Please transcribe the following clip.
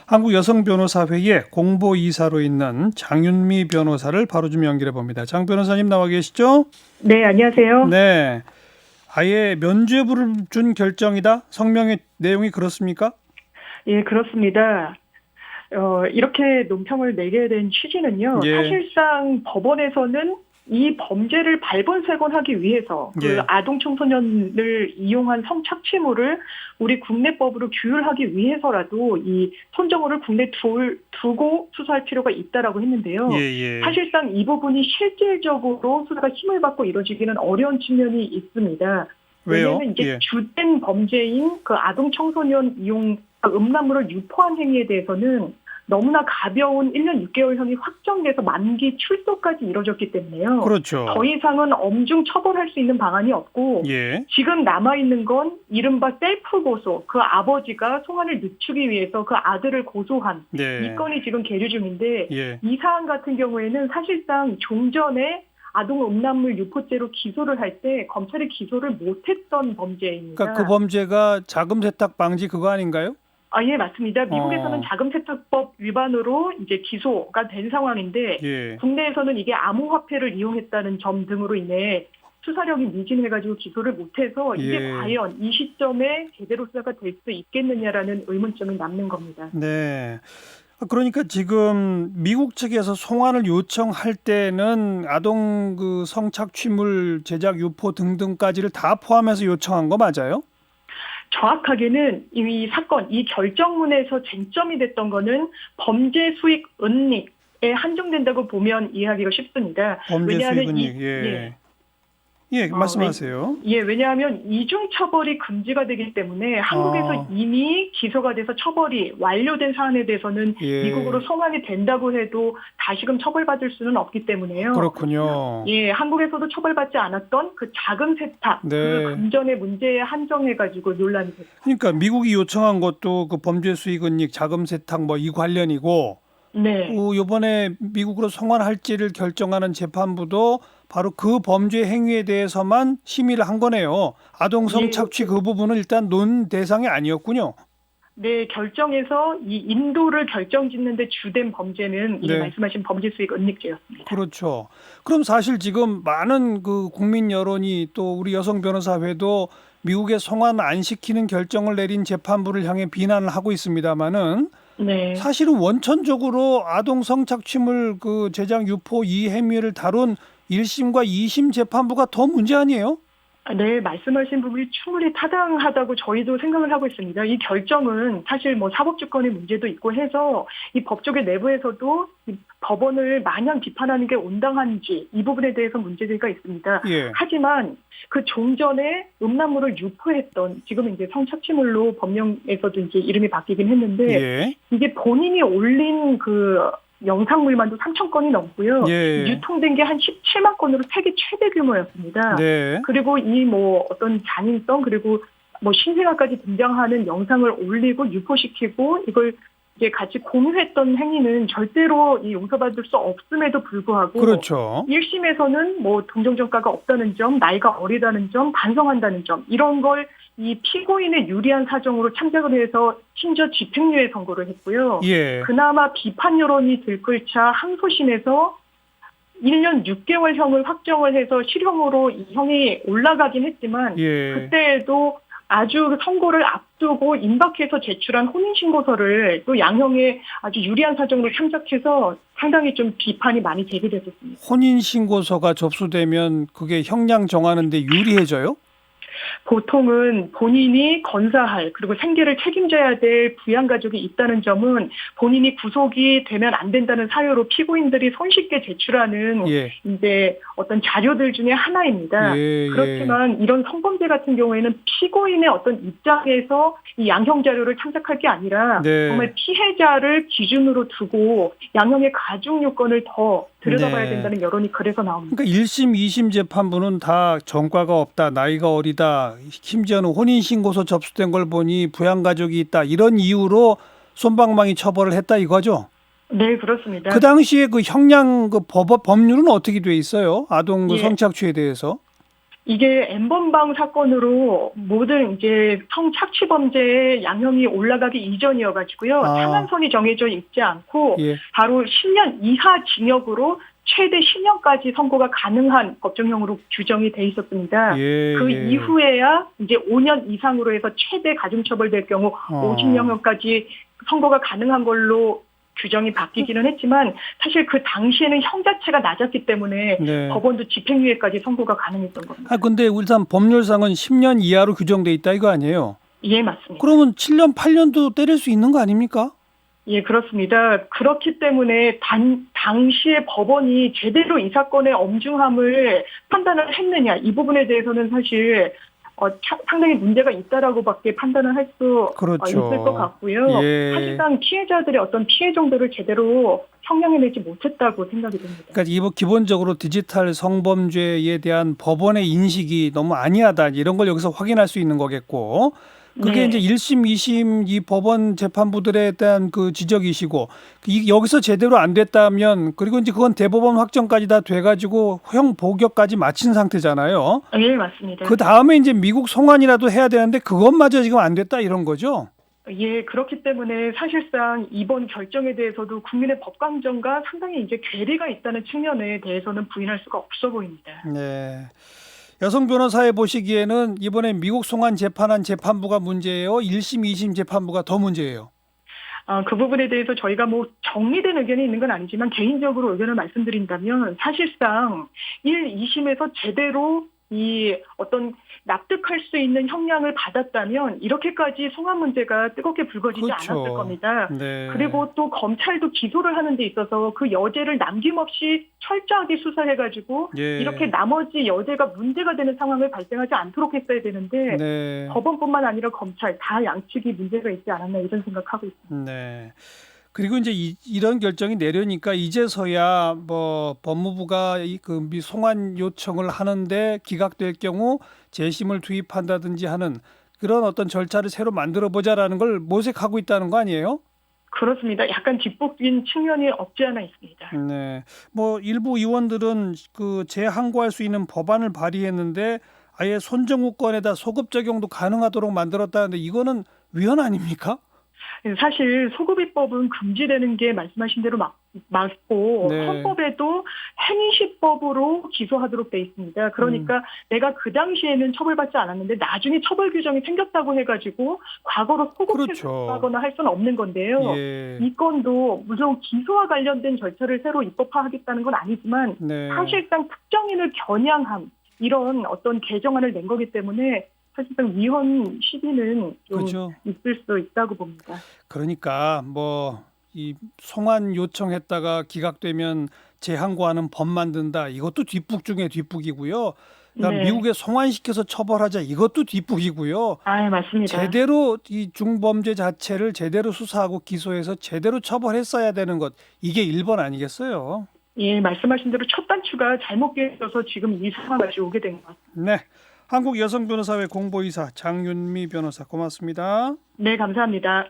한국여성변호사회의 공보이사로 있는 장윤미 변호사를 바로 좀 연결해 봅니다. 장 변호사님 나와 계시죠? 네, 안녕하세요. 네. 아예 면죄부를 준 결정이다? 성명의 내용이 그렇습니까? 예, 그렇습니다. 이렇게 논평을 내게 된 취지는요, 예. 사실상 법원에서는 이 범죄를 발본색원하기 위해서 그 예. 아동 청소년을 이용한 성착취물을 우리 국내법으로 규율하기 위해서라도 이 손정호를 국내 두고 수사할 필요가 있다라고 했는데요. 예. 사실상 이 부분이 실질적으로 수사가 힘을 받고 이루어지기는 어려운 측면이 있습니다. 왜요? 왜냐하면 이제 예. 주된 범죄인 그 아동 청소년 이용 음란물을 유포한 행위에 대해서는 너무나 가벼운 1년 6개월형이 확정돼서 만기 출소까지 이뤄졌기 때문에요. 그렇죠. 더 이상은 엄중 처벌할 수 있는 방안이 없고 예. 지금 남아있는 건 이른바 셀프 고소, 그 아버지가 송환을 늦추기 위해서 그 아들을 고소한 네. 이 건이 지금 계류 중인데 예. 이 사안 같은 경우에는 사실상 종전에 아동 음란물 유포죄로 기소를 할 때 검찰이 기소를 못했던 범죄입니다. 그러니까 그 범죄가 자금 세탁 방지 그거 아닌가요? 예, 맞습니다. 미국에서는 자금 세탁법 위반으로 이제 기소가 된 상황인데 예. 국내에서는 이게 암호화폐를 이용했다는 점 등으로 인해 수사력이 미진해가지고 기소를 못해서 이게 예. 과연 이 시점에 제대로 수사가 될 수 있겠느냐라는 의문점이 남는 겁니다. 네. 그러니까 지금 미국 측에서 송환을 요청할 때는 아동 그 성착취물 제작 유포 등등까지를 다 포함해서 요청한 거 맞아요? 정확하게는 이 사건, 이 결정문에서 쟁점이 됐던 거는 범죄 수익 은닉에 한정된다고 보면 이해하기가 쉽습니다. 범죄 왜냐하면 수익 은닉. 예, 말씀하세요. 왜냐하면 이중 처벌이 금지가 되기 때문에 한국에서 이미 기소가 돼서 처벌이 완료된 사안에 대해서는 예. 미국으로 송환이 된다고 해도 다시금 처벌받을 수는 없기 때문에요. 그렇군요. 예, 한국에서도 처벌받지 않았던 그 자금 세탁, 네. 그 금전의 문제에 한정해가지고 논란이 됐습니다. 그러니까 미국이 요청한 것도 그 범죄 수익 은닉, 자금 세탁 뭐 이 관련이고, 네. 이번에 미국으로 송환할지를 결정하는 재판부도 바로 그 범죄 행위에 대해서만 심의를 한 거네요. 아동 성착취 그 부분은 일단 논 대상이 아니었군요. 네, 결정에서 이 인도를 결정짓는데 주된 범죄는 이 네. 말씀하신 범죄 수익 은닉죄였습니다. 그렇죠. 그럼 사실 지금 많은 그 국민 여론이 또 우리 여성 변호사회도 미국에 송환 안 시키는 결정을 내린 재판부를 향해 비난을 하고 있습니다만은 네. 사실은 원천적으로 아동 성착취물 그 제작 유포 이 행위를 다룬 1심과 2심 재판부가 더 문제 아니에요? 네, 말씀하신 부분이 충분히 타당하다고 저희도 생각을 하고 있습니다. 이 결정은 사실 뭐 사법주권의 문제도 있고 해서 이 법조계 내부에서도 이 법원을 마냥 비판하는 게 온당한지 이 부분에 대해서 문제가 있습니다. 예. 하지만 그 종전에 음란물을 유포했던 지금 이제 성착취물로 법령에서도 이제 이름이 바뀌긴 했는데 예. 이게 본인이 올린 그 영상물만도 3,000건이 넘고요. 예. 유통된 게 한 17만 건으로 세계 최대 규모였습니다. 네. 그리고 이 뭐 어떤 잔인성 그리고 뭐 신생아까지 등장하는 영상을 올리고 유포시키고 이걸 이제 같이 공유했던 행위는 절대로 이 용서받을 수 없음에도 불구하고 그렇죠. 1심에서는 뭐 동정전가가 없다는 점, 나이가 어리다는 점, 반성한다는 점 이런 걸 이 피고인의 유리한 사정으로 참작을 해서 심지어 집행유예 선고를 했고요. 예. 그나마 비판 여론이 들끓자 항소심에서 1년 6개월형을 확정을 해서 실형으로 이 형이 올라가긴 했지만 예. 그때에도 아주 선고를 앞두고 임박해서 제출한 혼인신고서를 또 양형에 아주 유리한 사정으로 참작해서 상당히 좀 비판이 많이 제기됐었습니다. 혼인신고서가 접수되면 그게 형량 정하는데 유리해져요? 보통은 본인이 건사할 그리고 생계를 책임져야 될 부양가족이 있다는 점은 본인이 구속이 되면 안 된다는 사유로 피고인들이 손쉽게 제출하는 예. 이제 어떤 자료들 중에 하나입니다. 예. 그렇지만 이런 성범죄 같은 경우에는 피고인의 어떤 입장에서 이 양형 자료를 참작할 게 아니라 네. 정말 피해자를 기준으로 두고 양형의 가중 요건을 더 들여다봐야 네. 된다는 여론이 그래서 나옵니다. 그러니까 1심, 2심 재판부는 다 전과가 없다, 나이가 어리다, 심지어는 혼인신고서 접수된 걸 보니 부양가족이 있다 이런 이유로 솜방망이 처벌을 했다 이거죠? 네, 그렇습니다. 그 당시에 그 형량 그 법률은 어떻게 돼 있어요? 아동 그 예. 성착취에 대해서? 이게 N번방 사건으로 모든 이제 성착취 범죄의 양형이 올라가기 이전이어가지고요. 아. 상한선이 정해져 있지 않고 예. 바로 10년 이하 징역으로 최대 10년까지 선고가 가능한 법정형으로 규정이 돼 있었습니다. 예. 그 이후에야 이제 5년 이상으로 해서 최대 가중처벌될 경우 50년까지 선고가 가능한 걸로 규정이 바뀌기는 했지만 사실 그 당시에는 형 자체가 낮았기 때문에 네. 법원도 집행유예까지 선고가 가능했던 겁니다. 아 근데 일단 법률상은 10년 이하로 규정돼 있다 이거 아니에요? 예, 맞습니다. 그러면 7년, 8년도 때릴 수 있는 거 아닙니까? 예, 그렇습니다. 그렇기 때문에 당시에 법원이 제대로 이 사건의 엄중함을 판단을 했느냐 이 부분에 대해서는 사실 상당히 문제가 있다라고밖에 판단을 할 수 그렇죠. 있을 것 같고요. 예. 사실상 피해자들의 어떤 피해 정도를 제대로 형량해내지 못했다고 생각이 듭니다. 그러니까 기본적으로 디지털 성범죄에 대한 법원의 인식이 너무 아니하다 이런 걸 여기서 확인할 수 있는 거겠고 그게 네. 이제 1심, 2심 이 법원 재판부들에 대한 그 지적이시고 여기서 제대로 안 됐다면 그리고 이제 그건 대법원 확정까지 다 돼가지고 형 복역까지 마친 상태잖아요. 예, 맞습니다. 그 다음에 이제 미국 송환이라도 해야 되는데 그것마저 지금 안 됐다 이런 거죠. 예, 그렇기 때문에 사실상 이번 결정에 대해서도 국민의 법감정과 상당히 이제 괴리가 있다는 측면에 대해서는 부인할 수가 없어 보입니다. 네. 여성 변호사에 보시기에는 이번에 미국 송환 재판한 재판부가 문제예요? 1심, 2심 재판부가 더 문제예요? 그 부분에 대해서 저희가 뭐 정리된 의견이 있는 건 아니지만 개인적으로 의견을 말씀드린다면 사실상 1, 2심에서 제대로 이 어떤 납득할 수 있는 형량을 받았다면 이렇게까지 송환 문제가 뜨겁게 불거지지 그렇죠. 않았을 겁니다. 네. 그리고 또 검찰도 기소를 하는 데 있어서 그 여죄를 남김없이 철저하게 수사해가지고 예. 이렇게 나머지 여죄가 문제가 되는 상황을 발생하지 않도록 했어야 되는데 네. 법원뿐만 아니라 검찰 다 양측이 문제가 있지 않았나 이런 생각하고 있습니다. 네. 그리고 이제 이런 결정이 내려니까 이제서야 뭐 법무부가 그 송환 요청을 하는데 기각될 경우 재심을 투입한다든지 하는 그런 어떤 절차를 새로 만들어 보자라는 걸 모색하고 있다는 거 아니에요? 그렇습니다. 약간 뒷북인 측면이 없지 않아 있습니다. 네. 뭐 일부 의원들은 그 재항고할 수 있는 법안을 발의했는데 아예 손정우권에다 소급 적용도 가능하도록 만들었다는데 이거는 위헌 아닙니까? 사실 소급입법은 금지되는 게 말씀하신 대로 맞고 네. 헌법에도 행위시법으로 기소하도록 돼 있습니다. 그러니까 내가 그 당시에는 처벌받지 않았는데 나중에 처벌 규정이 생겼다고 해가지고 과거로 소급해서하거나 그렇죠. 할 수는 없는 건데요. 예. 이 건도 물론 기소와 관련된 절차를 새로 입법화하겠다는 건 아니지만 네. 사실상 특정인을 겨냥함 이런 어떤 개정안을 낸 거기 때문에 사실상 위헌 시비는 좀 그렇죠. 있을 수 있다고 봅니다. 그러니까 뭐 이 송환 요청했다가 기각되면 재항고하는 법 만든다. 이것도 뒷북 중에 뒷북이고요. 그다음 네. 미국에 송환시켜서 처벌하자. 이것도 뒷북이고요. 아, 맞습니다. 제대로 이 중범죄 자체를 제대로 수사하고 기소해서 제대로 처벌했어야 되는 것. 이게 1번 아니겠어요? 예, 말씀하신 대로 첫 단추가 잘못 깨져서 지금 이 상황까지 오게 된 것 같습니다. 네. 한국 여성 변호사회 공보이사 장윤미 변호사 고맙습니다. 네, 감사합니다.